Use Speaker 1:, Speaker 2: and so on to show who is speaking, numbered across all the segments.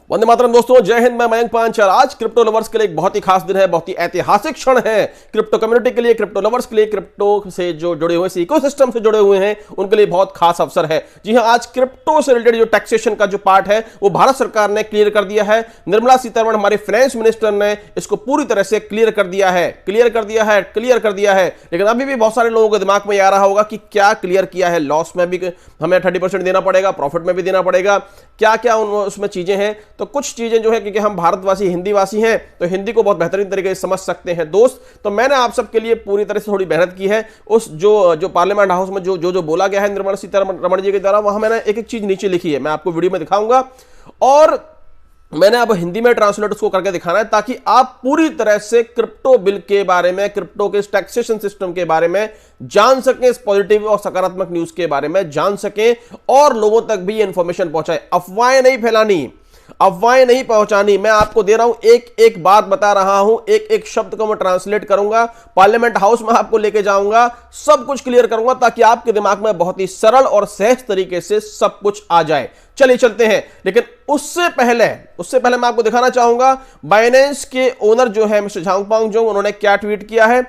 Speaker 1: वंदे मातरम दोस्तों, जय हिंद। मैं मयंक पांचाल। आज क्रिप्टो लवर्स के लिए एक बहुत ही खास दिन है, बहुत ही ऐतिहासिक क्षण है क्रिप्टो कम्युनिटी के लिए, क्रिप्टो लवर्स के लिए, क्रिप्टो से जो जुड़े हुए, इकोसिस्टम से जुड़े हुए हैं उनके लिए बहुत खास अवसर है। जी हां, आज क्रिप्टो से रिलेटेड जो टैक्सेशन का जो पार्ट है वो भारत सरकार ने क्लियर कर दिया है। निर्मला सीतारमण हमारे फाइनेंस मिनिस्टर ने इसको पूरी तरह से क्लियर कर दिया है। लेकिन अभी भी बहुत सारे लोगों के दिमाग में आ रहा होगा कि क्या क्लियर किया है, लॉस में भी हमें 30% देना पड़ेगा, प्रॉफिट में भी देना पड़ेगा, क्या क्या उसमें चीजें हैं। तो कुछ चीजें जो है, क्योंकि हम भारतवासी हिंदीवासी हैं तो हिंदी को बहुत बेहतरीन तरीके से समझ सकते हैं दोस्त, तो मैंने आप सबके लिए पूरी तरह से थोड़ी मेहनत की है। उस जो पार्लियामेंट हाउस में जो बोला गया है निर्मला सीतारमण जी के द्वारा, वहां मैंने एक एक चीज नीचे लिखी है, मैं आपको वीडियो में दिखाऊंगा और मैंने अब हिंदी में ट्रांसलेट उसको करके दिखाना है ताकि आप पूरी तरह से क्रिप्टो बिल के बारे में, क्रिप्टो के टैक्सेशन सिस्टम के बारे में जान सकें, इस पॉजिटिव और सकारात्मक न्यूज के बारे में जान सकें और लोगों तक भी इंफॉर्मेशन पहुंचाए। अफवाहें नहीं फैलानी, अफवाहें नहीं पहुंचानी। मैं आपको दे रहा हूं, एक एक बात बता रहा हूं, एक एक शब्द को मैं ट्रांसलेट करूंगा, पार्लियामेंट हाउस में आपको लेके जाऊंगा, सब कुछ क्लियर करूंगा ताकि आपके दिमाग में बहुत ही सरल और सहज तरीके से सब कुछ आ जाए। चलिए चलते हैं। लेकिन उससे पहले मैं आपको दिखाना चाहूंगा बाइनेंस के ओनर जो है मिस्टर झांगपांग जोंग, उन्होंने क्या ट्वीट किया है।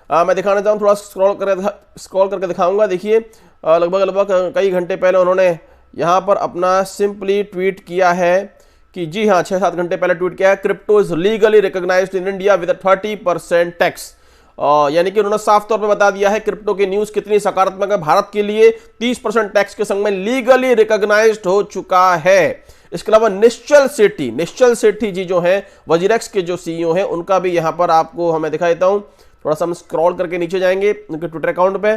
Speaker 1: मैं दिखाना चाहूँ, थोड़ा स्क्रॉल करके दिखाऊंगा। देखिए, लगभग कई घंटे पहले उन्होंने यहां पर अपना सिंपली ट्वीट किया है कि जी हाँ, 6-7 घंटे पहले ट्वीट किया है, crypto is legally recognised in India with 30% tax. यानी कि उन्होंने साफ तौर पे बता दिया है क्रिप्टो की न्यूज कितनी सकारात्मक है। भारत के लिए 30% टैक्स के संग में लीगली रिकॉग्नाइज्ड हो चुका है। इसके अलावा निश्चल सेठी जी जो है वजीरेक्स के जो सीईओ हैं, उनका भी यहां पर आपको हमें दिखा देता हूं। थोड़ा सा हम स्क्रॉल करके नीचे जाएंगे उनके ट्विटर अकाउंट पे।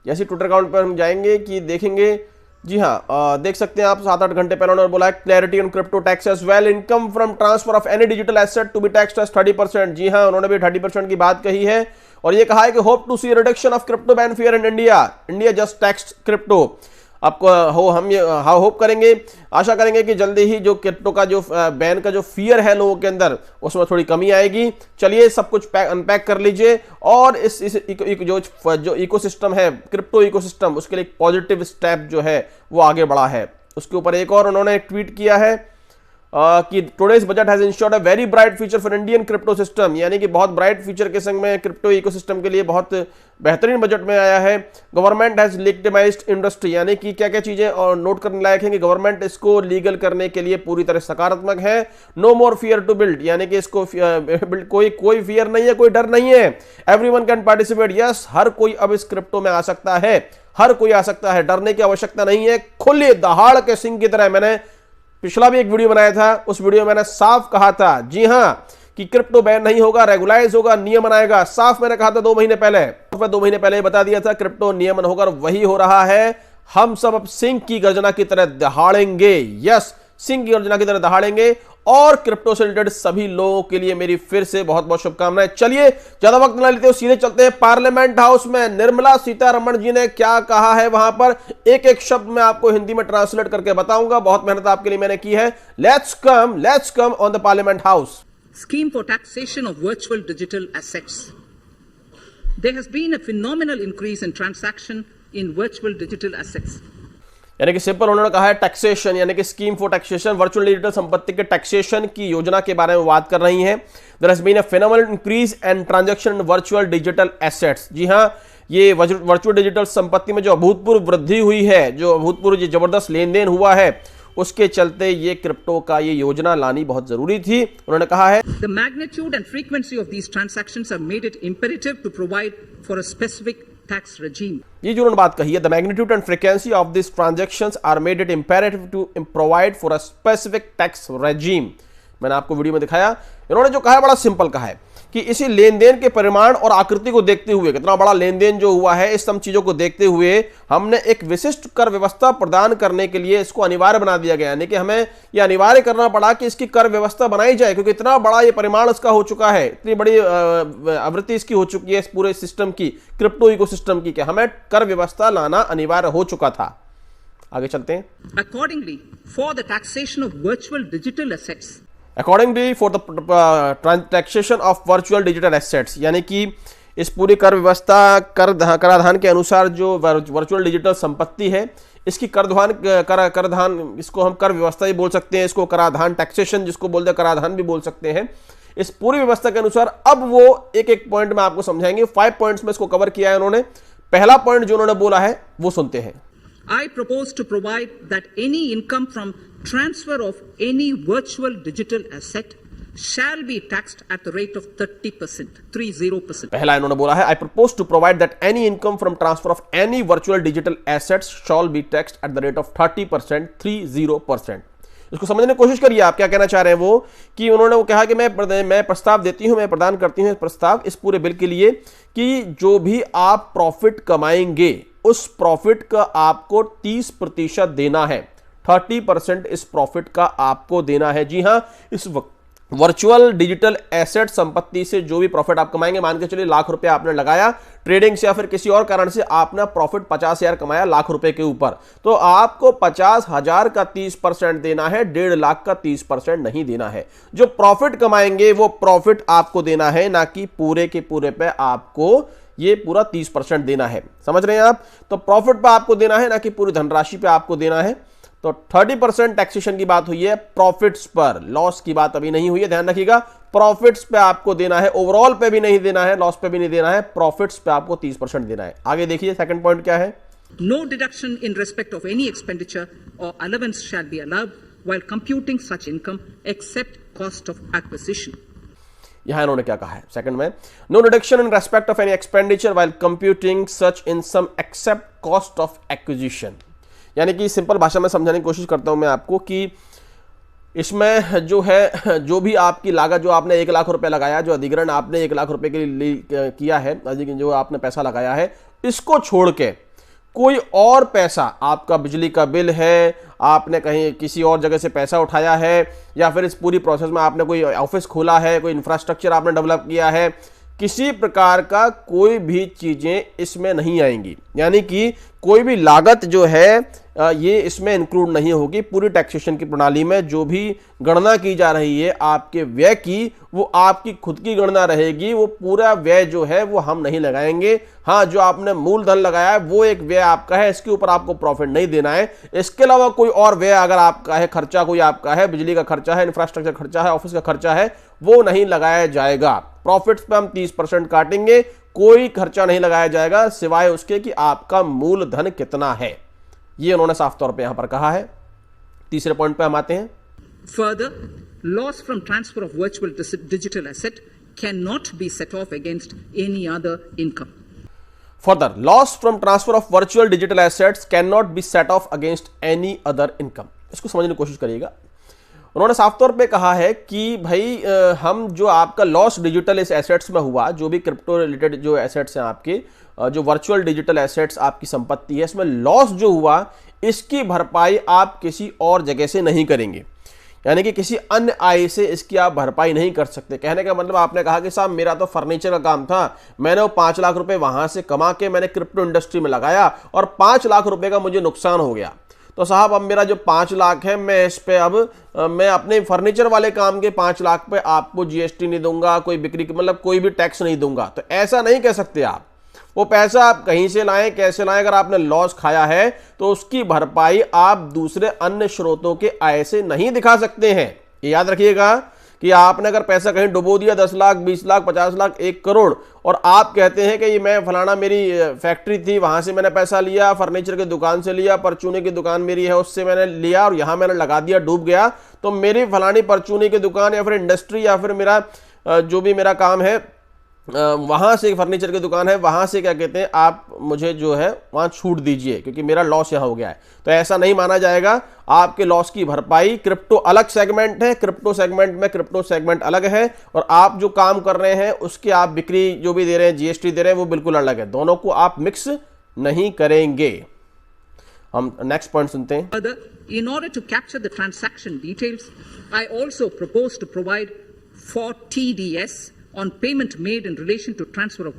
Speaker 1: जैसे ट्विटर अकाउंट पर हम जाएंगे कि देखेंगे, जी हाँ, देख सकते हैं आप, 7-8 घंटे पहले उन्होंने बोला है clarity on crypto tax as well, income from transfer of any digital asset to be taxed as 30%। जी हाँ, उन्होंने भी 30% की बात कही है और ये कहा है कि hope to see reduction of crypto ban fear in India just taxed crypto. आपको हम ये होप करेंगे, आशा करेंगे कि जल्दी ही जो क्रिप्टो का जो बैन का जो फियर है लोगों के अंदर, उसमें थोड़ी कमी आएगी। चलिए सब कुछ अनपैक कर लीजिए और इस जो इकोसिस्टम है, क्रिप्टो इकोसिस्टम, उसके लिए एक पॉजिटिव स्टेप जो है वो आगे बढ़ा है। उसके ऊपर एक और उन्होंने ट्वीट किया है कि today's budget has insured a very bright future for Indian crypto system. यानी कि बहुत ब्राइट फ्यूचर के संग में क्रिप्टो इकोसिस्टम के लिए बहुत बेहतरीन बजट में आया है। गवर्नमेंट हैज लेजिटिमाइज्ड इंडस्ट्री, यानी कि क्या क्या चीजें और नोट करने लायक है कि गवर्नमेंट इसको लीगल करने के लिए पूरी तरह सकारात्मक है। No more fear to build, यानी कि इसको कोई फियर नहीं है, कोई डर नहीं है। एवरीवन कैन पार्टिसिपेट, यस, हर कोई अब इस क्रिप्टो में आ सकता है, हर कोई आ सकता है, डरने की आवश्यकता नहीं है। खुले दहाड़ के सिंह की तरह, मैंने पिछला भी एक वीडियो बनाया था, उस वीडियो में मैंने साफ कहा था, जी हां, कि क्रिप्टो बैन नहीं होगा, रेगुलाइज होगा, नियमन आएगा। साफ मैंने कहा था 2 महीने पहले बता दिया था क्रिप्टो नियमन होगा, वही हो रहा है। हम सब अब सिंह की गर्जना की तरह दहाड़ेंगे, यस, सिंह की गर्जना की तरह दहाड़ेंगे और क्रिप्टो से रिलेटेड सभी लोगों के लिए मेरी फिर से बहुत बहुत शुभकामनाएं। चलिए ज्यादा वक्त ना लेते हुए सीधे चलते हैं पार्लियामेंट हाउस में। निर्मला सीतारमण जी ने क्या कहा है वहां पर, एक एक शब्द मैं आपको हिंदी में ट्रांसलेट करके बताऊंगा। बहुत मेहनत आपके लिए मैंने की है। Let's come on the parliament house.
Speaker 2: Scheme for taxation of virtual digital assets. There has been a phenomenal increase in transaction in virtual digital assets.
Speaker 1: यानी कि सिंपल उन्होंने कहा है टैक्सेशन, यानी कि scheme for taxation, virtual digital संपत्ति के taxation की योजना के बारे में बात कर रही हैं। There has been a phenomenal increase and transaction in virtual digital assets. जी हां, ये वर्चुअल डिजिटल संपत्ति में जो अभूतपूर्व वृद्धि हुई है, जो अभूतपूर्व जबरदस्त लेन देन हुआ है, उसके चलते ये क्रिप्टो का ये योजना लानी बहुत जरूरी थी। उन्होंने कहा है
Speaker 2: The magnitude and frequency of these transactions have made it imperative to provide for a specific tax regime.
Speaker 1: ये जो उन्होंने बात कही है, the magnitude and frequency of these transactions are made it imperative to provide for a specific tax regime. मैंने आपको video में दिखाया। इन्होंने जो कहा है बड़ा सिंपल कहा है कि इसी लेन देन के परिमाण और आकृति को देखते हुए, कितना बड़ा लेन देन जो हुआ है, इस सब चीजों को देखते हुए हमने एक विशिष्ट कर व्यवस्था प्रदान करने के लिए इसको अनिवार्य बना दिया गया। यानी कि हमें यह अनिवार्य करना पड़ा कि इसकी कर व्यवस्था बनाई जाए, क्योंकि इतना बड़ा ये परिमाण इसका हो चुका है, इतनी बड़ी आवृत्ति इसकी हो चुकी है इस पूरे सिस्टम की, क्रिप्टो इकोसिस्टम की, कि हमें कर व्यवस्था लाना अनिवार्य हो चुका था। आगे चलते हैं।
Speaker 2: Accordingly, for the taxation of virtual digital assets,
Speaker 1: accordingly for the taxation of virtual digital assets, यानी कि इस पूरी कर व्यवस्था कराधान के अनुसार जो वर्चुअल डिजिटल संपत्ति है इसकी कराधान इसको हम कर व्यवस्था ही बोल सकते हैं, इसको कराधान टैक्सेशन जिसको बोलते हैं कराधान भी बोल सकते हैं। इस पूरी व्यवस्था के अनुसार अब वो एक एक पॉइंट में आपको समझाएंगे। 5 पॉइंट्स में इसको कवर किया है उन्होंने। पहला पॉइंट जो उन्होंने बोला है वो सुनते हैं।
Speaker 2: I propose to provide that any income from transfer of any virtual digital asset shall be taxed at the rate of 30%, 30%.
Speaker 1: पहला इन्होंने बोला है, I propose to provide that any income from transfer of any virtual digital assets shall be taxed at the rate of 30%, 30%. इसको समझने की कोशिश करिए आप क्या कहना चाह रहे हैं वो, कि उन्होंने वो कहा कि मैं प्रस्ताव देती हूं, मैं प्रदान करती हूं प्रस्ताव इस पूरे बिल के लिए कि जो भी आप प्रॉफिट कमाएंगे उस प्रॉफिट का आपको 30% देना है। 30% इस प्रॉफिट का आपको देना है। जी हां, इस वर्चुअल डिजिटल एसेट संपत्ति से जो भी प्रॉफिट आप कमाएंगे, मान के चलिए लाख रुपए आपने लगाया ट्रेडिंग से या फिर किसी और कारण से आपने प्रॉफिट 50,000 कमाया लाख रुपए के ऊपर, तो आपको 50,000 का 30% देना है, 1.5 लाख का 30% नहीं देना है। जो प्रॉफिट कमाएंगे वो प्रॉफिट आपको देना है, ना कि पूरे के पूरे पे आपको ये पूरा 30% देना है। समझ रहे हैं आप? तो प्रॉफिट पे आपको देना है, ना कि पूरी धनराशि पे आपको देना है। तो 30% टैक्सेशन की बात हुई है प्रॉफिट्स पर, लॉस की बात अभी नहीं हुई है, ध्यान रखिएगा। प्रॉफिट्स पे आपको देना है, ओवरऑल पे भी नहीं देना है, लॉस पे भी नहीं देना है, प्रॉफिट्स पे आपको 30% देना है। आगे देखिए सेकंड पॉइंट क्या है।
Speaker 2: No deduction in respect of any expenditure or allowance shall be allowed while computing such income except cost of acquisition.
Speaker 1: यहां इन्होंने क्या कहा है सेकंड में, no deduction in respect of any expenditure while computing such in sum except cost of acquisition. यानी कि simple भाषा में समझाने की कोशिश करता हूं मैं आपको कि इसमें जो है, जो भी आपकी लागत, जो आपने 1 लाख रुपए लगाया, जो अधिग्रहण आपने 1 लाख रुपए के लिए किया है, जो आपने पैसा लगाया है, इसको छोड़ के कोई और पैसा, आपका बिजली का बिल है, आपने कहीं किसी और जगह से पैसा उठाया है, या फिर इस पूरी प्रोसेस में आपने कोई ऑफिस खोला है, कोई इंफ्रास्ट्रक्चर आपने डेवलप किया है, किसी प्रकार का कोई भी चीजें इसमें नहीं आएंगी। यानी कि कोई भी लागत जो है ये इसमें इंक्लूड नहीं होगी। पूरी टैक्सेशन की प्रणाली में जो भी गणना की जा रही है आपके व्यय की, वो आपकी खुद की गणना रहेगी। वो पूरा व्यय जो है वो हम नहीं लगाएंगे। हाँ, जो आपने मूलधन लगाया है वो एक व्यय आपका है, इसके ऊपर आपको प्रॉफिट नहीं देना है। इसके अलावा कोई और व्यय अगर आपका है, खर्चा कोई आपका है, बिजली का खर्चा है, इंफ्रास्ट्रक्चर खर्चा है, ऑफिस का खर्चा है, वो नहीं लगाया जाएगा। प्रॉफिट्स पे हम 30% काटेंगे, कोई खर्चा नहीं लगाया जाएगा सिवाय उसके कि आपका मूलधन कितना है। ये उन्होंने साफ तौर पे यहां पर कहा है। तीसरे पॉइंट पे हम आते हैं।
Speaker 2: Further, loss from transfer of virtual digital asset cannot be set off against any other income.
Speaker 1: Further, loss from transfer of virtual digital assets cannot be set off against any other income. इसको समझने की कोशिश करिएगा। उन्होंने साफ तौर पे कहा है कि भाई हम जो आपका लॉस डिजिटल इस एसेट्स में हुआ, जो भी क्रिप्टो रिलेटेड जो एसेट्स हैं आपके, जो वर्चुअल डिजिटल एसेट्स आपकी संपत्ति है, इसमें लॉस जो हुआ इसकी भरपाई आप किसी और जगह से नहीं करेंगे। यानी कि किसी अन्य आय से इसकी आप भरपाई नहीं कर सकते। कहने का मतलब आपने कहा कि साहब मेरा तो फर्नीचर का काम था, मैंने वो 5 लाख रुपए वहां से कमा के मैंने क्रिप्टो इंडस्ट्री में लगाया और 5 लाख रुपए का मुझे नुकसान हो गया, तो साहब अब मेरा जो 5 लाख है मैं इस पे अब मैं अपने फर्नीचर वाले काम के 5 लाख पे आपको जीएसटी नहीं दूंगा, कोई बिक्री मतलब कोई भी टैक्स नहीं दूंगा। तो ऐसा नहीं कह सकते आप। वो पैसा आप कहीं से लाएं, कैसे लाएं, अगर आपने लॉस खाया है तो उसकी भरपाई आप दूसरे अन्य स्रोतों के आय से नहीं दिखा सकते हैं। ये याद रखिएगा कि आपने अगर पैसा कहीं डुबो दिया 10 लाख, 20 लाख, 50 लाख, 1 करोड़, और आप कहते हैं कि ये मैं फलाना मेरी फैक्ट्री थी वहां से मैंने पैसा लिया, फर्नीचर की दुकान से लिया, परचूने की दुकान मेरी है उससे मैंने लिया और यहां मैंने लगा दिया, डूब गया, तो मेरी फलानी परचूने की दुकान या फिर इंडस्ट्री या फिर मेरा जो भी मेरा काम है वहां से फर्नीचर की दुकान है, वहां से क्या कहते हैं आप मुझे जो है वहां छूट दीजिए क्योंकि मेरा लॉस यहां हो गया है। तो ऐसा नहीं माना जाएगा। आपके लॉस की भरपाई, क्रिप्टो अलग सेगमेंट है, क्रिप्टो सेगमेंट में क्रिप्टो सेगमेंट अलग है, और आप जो काम कर रहे हैं उसके आप बिक्री जो भी दे रहे हैं, जीएसटी दे रहे हैं, वो बिल्कुल अलग है। दोनों को आप मिक्स नहीं करेंगे। हम नेक्स्ट पॉइंट सुनते हैं।
Speaker 2: Further, in order to capture the transaction details, I also propose to provide for TDS on payment made in relation to transfer of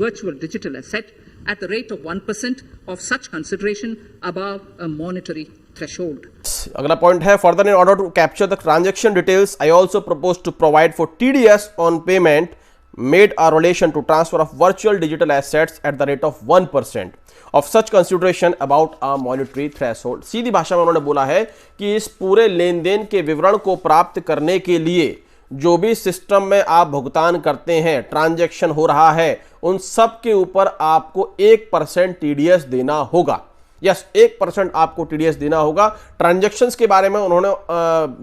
Speaker 2: virtual digital asset at the rate of 1% of such consideration above a monetary threshold.
Speaker 1: अगला point है, further in order to capture the transaction details, I also propose to provide for TDS on payment made a relation to transfer of virtual digital assets at the rate of 1% of such consideration about a monetary threshold। सीधी भाषा में उन्होंने बोला है कि इस पूरे लेन then के विवरण को प्राप्त करने के लिए जो भी सिस्टम में आप भुगतान करते हैं, ट्रांजैक्शन हो रहा है, उन सब के ऊपर आपको 1% टीडीएस देना होगा। यस, 1% आपको टीडीएस देना होगा। ट्रांजैक्शंस के बारे में उन्होंने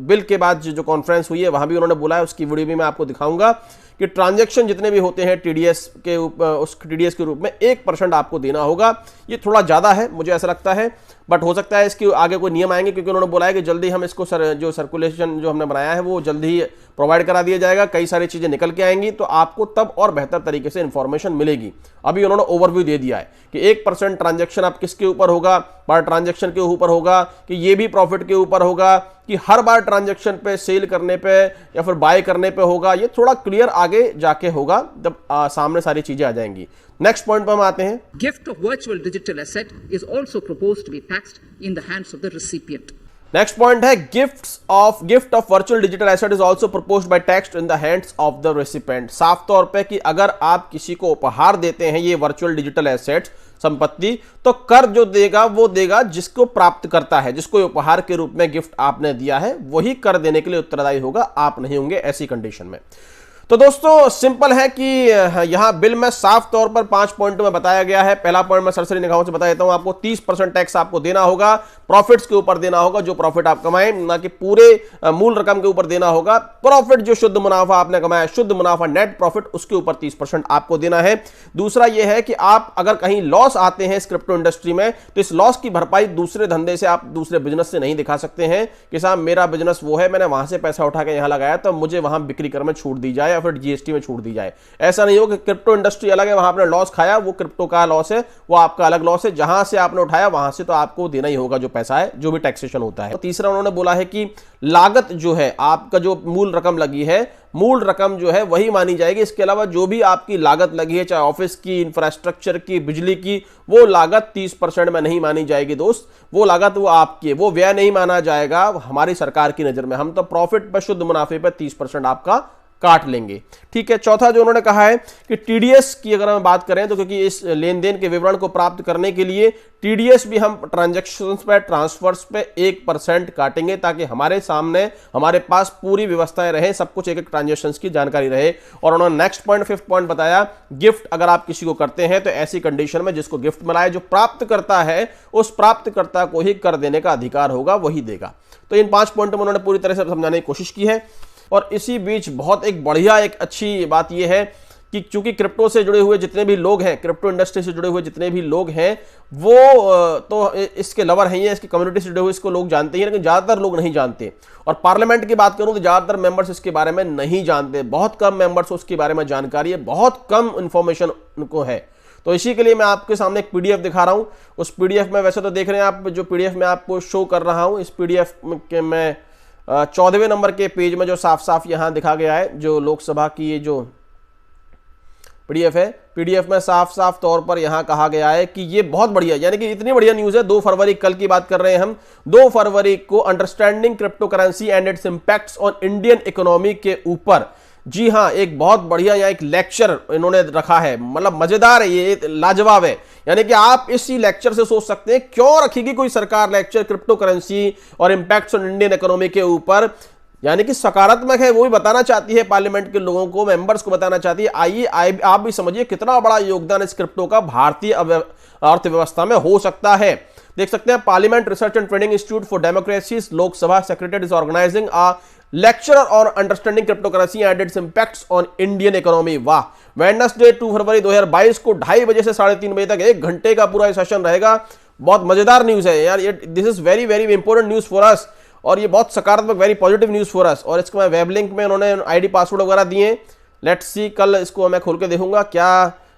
Speaker 1: बिल के बाद जो कॉन्फ्रेंस हुई है वहां भी उन्होंने बोला है, उसकी वीडियो भी मैं आपको दिखाऊंगा कि ट्रांजैक्शन जितने भी होते हैं टीडीएस के उस टीडीएस के रूप में 1% आपको देना होगा। ये थोड़ा ज्यादा है मुझे ऐसा लगता है, बट हो सकता है इसके आगे कोई नियम आएंगे, क्योंकि उन्होंने बोला है कि जल्दी हम इसको जो सर्कुलेशन जो हमने बनाया है वो जल्दी ही प्रोवाइड करा दिया जाएगा। कई सारी चीजें निकल के आएंगी तो आपको तब और बेहतर तरीके से इंफॉर्मेशन मिलेगी। अभी उन्होंने ओवरव्यू दे दिया है कि 1% ट्रांजैक्शन आप किसके ऊपर होगा, पर ट्रांजैक्शन के ऊपर होगा, कि ये भी प्रॉफिट के ऊपर होगा, कि हर बार ट्रांजैक्शन पे, सेल करने पे या फिर बाय करने पे होगा। ये थोड़ा क्लियर आगे जाके होगा जब सामने सारी चीजें आ जाएंगी। नेक्स्ट पॉइंट पर हम आते हैं।
Speaker 2: Gift of virtual digital asset is also proposed to be taxed in the hands of the recipient.
Speaker 1: Next point है gift of virtual digital asset is also proposed by tax in the hands of the recipient. साफ तौर पे कि अगर आप किसी को उपहार देते हैं ये वर्चुअल डिजिटल एसेट संपत्ति, तो कर जो देगा वो देगा जिसको प्राप्त करता है, जिसको उपहार के रूप में गिफ्ट आपने दिया है वही कर देने के लिए उत्तरदायी होगा, आप नहीं होंगे ऐसी कंडीशन में। तो दोस्तों सिंपल है कि यहां बिल में साफ तौर पर 5 पॉइंट में बताया गया है। पहला पॉइंट मैं सरसरी निगाहों से बता देता हूं, आपको 30% टैक्स आपको देना होगा, प्रॉफिट्स के ऊपर देना होगा, जो प्रॉफिट आप कमाएं, ना कि पूरे मूल रकम के ऊपर देना होगा। प्रॉफिट जो शुद्ध मुनाफा आपने कमाया, शुद्ध मुनाफा नेट प्रॉफिट, उसके ऊपर 30% आपको देना है। दूसरा यह है कि आप अगर कहीं लॉस आते हैं इस क्रिप्टो इंडस्ट्री में, तो इस लॉस की भरपाई दूसरे धंधे से, आप दूसरे बिजनेस से नहीं दिखा सकते हैं कि साहब मेरा बिजनेस वो है, मैंने वहां से पैसा उठा के यहां लगाया तो मुझे वहां बिक्री कर में छूट दी जाए या फिर जीएसटी में छूट दी जाए। ऐसा नहीं हो कि क्रिप्टो इंडस्ट्री अलग है, वहां आपने लॉस खाया, वो क्रिप्टो का लॉस है, वो आपका अलग लॉस है। जहां से आपने उठाया वहां से तो आपको देना ही होगा जो पैसा है, जो भी टैक्सेशन होता है। तीसरा उन्होंने बोला है कि लागत जो है, आपका जो मूल रकम लगी है, मूल रकम जो है वही मानी जाएगी। इसके अलावा जो भी आपकी लागत लगी है, चाहे ऑफिस की, इंफ्रास्ट्रक्चर की, बिजली की, वो लागत 30% में नहीं मानी जाएगी दोस्त। वो लागत वो आपकी है, वो व्यय नहीं माना जाएगा हमारी सरकार की नजर में। हम तो प्रॉफिट पर, शुद्ध मुनाफे पर 30% आपका काट लेंगे। ठीक है। चौथा जो उन्होंने कहा है कि टीडीएस की अगर हम बात करें तो, क्योंकि इस लेन देन के विवरण को प्राप्त करने के लिए टीडीएस भी हम ट्रांजैक्शंस पे, ट्रांसफर्स पे 1% काटेंगे, ताकि हमारे सामने, हमारे पास पूरी व्यवस्थाएं रहे, सब कुछ एक एक ट्रांजैक्शंस की जानकारी रहे। और उन्होंने नेक्स्ट पॉइंट, 5th पॉइंट बताया, गिफ्ट अगर आप किसी को करते हैं तो ऐसी कंडीशन में जिसको गिफ्ट मिला है, जो प्राप्त करता है उस प्राप्तकर्ता को ही कर देने का अधिकार होगा, वही देगा। तो इन 5 पॉइंट में उन्होंने पूरी तरह से समझाने की कोशिश की है। और इसी बीच बहुत एक बढ़िया, एक अच्छी बात यह है कि चूंकि क्रिप्टो से जुड़े हुए जितने भी लोग हैं, क्रिप्टो इंडस्ट्री से जुड़े हुए जितने भी लोग हैं, वो तो इसके लवर हैं, इसकी कम्युनिटी से जुड़े हुए इसको लोग जानते हैं, लेकिन ज़्यादातर लोग नहीं जानते। और पार्लियामेंट की बात करूं तो ज़्यादातर मेंबर्स इसके बारे में नहीं जानते, बहुत कम मेंबर्स उसके बारे में जानकारी है, बहुत कम इंफॉर्मेशन उनको है। तो इसी के लिए मैं आपके सामने एक पीडीएफ दिखा रहा हूं। उस पीडीएफ में, वैसे तो देख रहे हैं आप, जो पीडीएफ में आपको शो कर रहा हूं, इस पीडीएफ के मैं 14वें नंबर के पेज में जो साफ साफ यहां दिखा गया है, जो लोकसभा की ये जो पीडीएफ है, पीडीएफ में साफ साफ तौर पर यहां कहा गया है कि ये बहुत बढ़िया, यानी कि इतनी बढ़िया न्यूज़ है। 2 फरवरी, कल की बात कर रहे हैं हम, 2 फरवरी को understanding crypto currency and its impacts on Indian economy के ऊपर, जी हां, एक बहुत बढ़िया यहाँ एक लेक्चर इन्होंने रखा है। मतलब मजेदार है, ये लाजवाब है। यानी कि आप इसी लेक्चर से सोच सकते हैं क्यों रखेगी कोई सरकार लेक्चर क्रिप्टो करेंसी और इंपैक्ट्स ऑन इंडियन इकोनॉमी के ऊपर। यानी कि सकारात्मक है, वो भी बताना चाहती है पार्लियामेंट के लोगों को, मेंबर्स को बताना चाहती है। आइए आप भी समझिए कितना बड़ा योगदान इस क्रिप्टो का भारतीय अर्थव्यवस्था में हो सकता है। देख सकते हैं, parliament research and training institute for democracy, Lok Sabha secretary is organising a lecture on understanding crypto currency and its impacts on Indian economy. वाह, वेडनेसडे 2 फरवरी 2022 को 2:30 बजे से 3:30 बजे तक 1 घंटे का पूरा सेशन रहेगा। बहुत मजेदार न्यूज है यार, this is very very important news for us, और ये बहुत सकारात्मक, very positive news for us. और इसको मैं वेब लिंक में उन्होंने आईडी पासवर्ड वगैरह दिए, लेट्स सी, कल इसको मैं खोल के देखूंगा क्या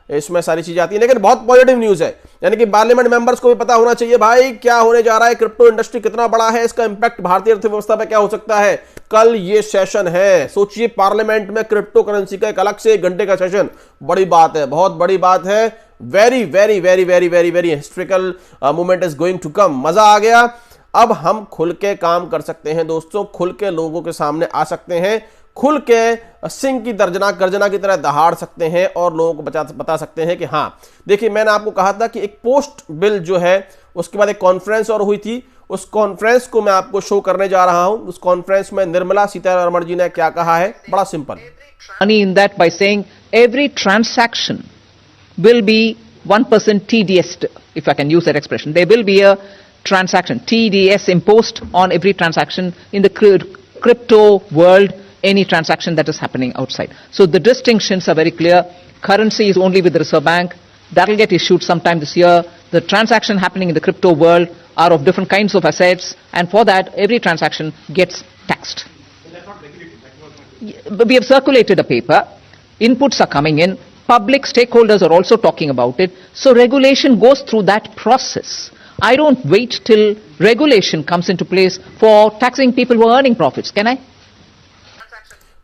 Speaker 1: इसमें सारी चीजें आती है, लेकिन बहुत पॉजिटिव न्यूज है। यानी कि पार्लियामेंट मेंबर्स को भी पता होना चाहिए भाई क्या होने जा रहा है, क्रिप्टो इंडस्ट्री कितना बड़ा है, इसका इंपैक्ट भारतीय अर्थव्यवस्था पे क्या हो सकता है। कल ये सेशन है, सोचिए पार्लियामेंट में क्रिप्टो करेंसी का एक अलग से 1 घंटे का सेशन, बड़ी बात है, बहुत बड़ी बात है। Very very very very very very historical moment is going to come. मजा आ गया। अब हम खुल के काम कर सकते हैं दोस्तों, खुल के लोगों के सामने आ सकते हैं, खुल के सिंह की गर्जना की तरह दहाड़ सकते हैं और लोगों को बता सकते हैं कि हाँ देखिए, मैंने आपको कहा था कि एक पोस्ट बिल जो है उसके बाद एक कॉन्फ्रेंस और हुई थी, उस कॉन्फ्रेंस को मैं आपको शो करने जा रहा हूं। उस कॉन्फ्रेंस में निर्मला सीतारमण जी ने क्या कहा है, बड़ा simple.
Speaker 2: Money in that by saying every transaction will be 1% TDS, if I can use that expression. There will be a transaction, TDS imposed on every transaction in the crypto world, any transaction that is happening outside. So the distinctions are very clear. Currency is only with the Reserve Bank. That will get issued sometime this year. The transaction happening in the crypto world are of different kinds of assets, and for that, every transaction gets taxed. We have circulated a paper. Inputs are coming in. Public stakeholders are also talking about it. So regulation goes through that process. I don't wait till regulation comes into place for taxing people who are earning profits. Can I?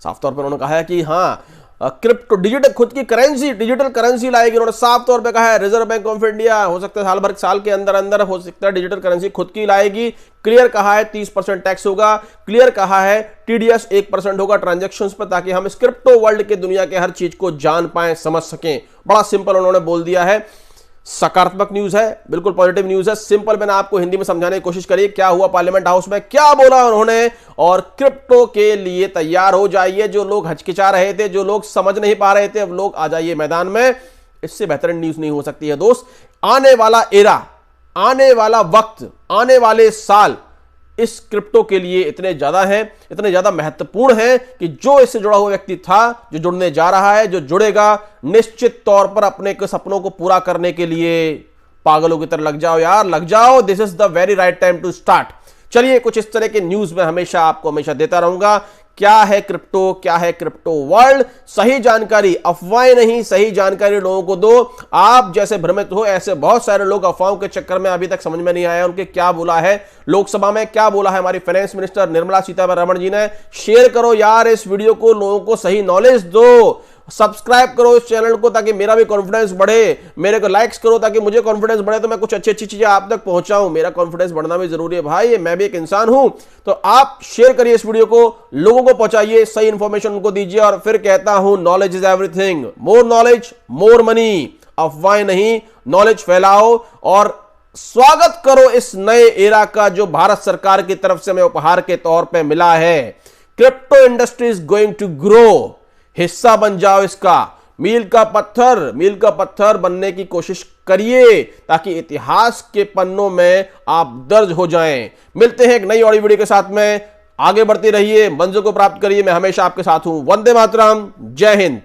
Speaker 1: साफ तौर पर उन्होंने कहा है कि हाँ crypto digital खुद की करेंसी, डिजिटल करेंसी लाएगी। उन्होंने साफ तौर पे कहा है रिजर्व बैंक ऑफ इंडिया हो सकता है साल के अंदर अंदर हो सकता है डिजिटल करेंसी खुद की लाएगी। क्लियर कहा है 30% टैक्स होगा। क्लियर कहा है टीडीएस 1% होगा ट्रांजैक्शंस पर, ताकि हम इस क्रिप्टो वर्ल्ड के दुनिया के हर चीज को जान पाए, समझ सकें। बड़ा सिंपल उन्होंने बोल दिया है। सकारात्मक न्यूज है, बिल्कुल पॉजिटिव न्यूज है। सिंपल मैंने आपको हिंदी में समझाने की कोशिश करी क्या हुआ पार्लियामेंट हाउस में, क्या बोला उन्होंने, और क्रिप्टो के लिए तैयार हो जाइए। जो लोग हचकिचा रहे थे, जो लोग समझ नहीं पा रहे थे, अब लोग आ जाइए मैदान में। इससे बेहतरीन न्यूज नहीं हो सकती है दोस्त। आने वाला एरा, आने वाला वक्त, आने वाले साल इस क्रिप्टो के लिए इतने ज्यादा हैं, इतने ज्यादा महत्वपूर्ण हैं कि जो इससे जुड़ा हुआ व्यक्ति था, जो जुड़ने जा रहा है, जो जुड़ेगा, निश्चित तौर पर अपने के सपनों को पूरा करने के लिए पागलों की तरह लग जाओ यार, लग जाओ। This is the very right time to start. चलिए, कुछ इस तरह के न्यूज में आपको हमेशा देता रहूंगा। क्या है क्रिप्टो, क्या है क्रिप्टो वर्ल्ड, सही जानकारी, अफवाहें नहीं, सही जानकारी लोगों को दो। आप जैसे भ्रमित हो, ऐसे बहुत सारे लोग अफवाहों के चक्कर में अभी तक समझ में नहीं आया उनके क्या बोला है लोकसभा में, क्या बोला है हमारी फाइनेंस मिनिस्टर निर्मला सीतारमण जी ने। शेयर करो यार इस वीडियो को, लोगों को सही नॉलेज दो। सब्सक्राइब करो इस चैनल को ताकि मेरा भी कॉन्फिडेंस बढ़े, मेरे को लाइक्स करो ताकि मुझे कॉन्फिडेंस बढ़े, तो मैं कुछ अच्छी अच्छी चीजें आप तक पहुंचाऊं। मेरा कॉन्फिडेंस बढ़ना भी जरूरी है भाई, मैं भी एक इंसान हूं। तो आप शेयर करिए इस वीडियो को, लोगों को पहुंचाइए, सही इंफॉर्मेशन उनको दीजिए। और फिर कहता हूं, knowledge is everything, more knowledge more money. अफवाहें नहीं, नॉलेज फैलाओ और स्वागत करो इस नए एरा का जो भारत सरकार की तरफ से हमें उपहार के तौर पर मिला है। Crypto industry is going to grow, हिस्सा बन जाओ इसका। मील का पत्थर बनने की कोशिश करिए ताकि इतिहास के पन्नों में आप दर्ज हो जाएं। मिलते हैं एक नई ऑडियो वीडियो के साथ में। आगे बढ़ते रहिए, मंजिल को प्राप्त करिए। मैं हमेशा आपके साथ हूं। वंदे मातरम, जय हिंद।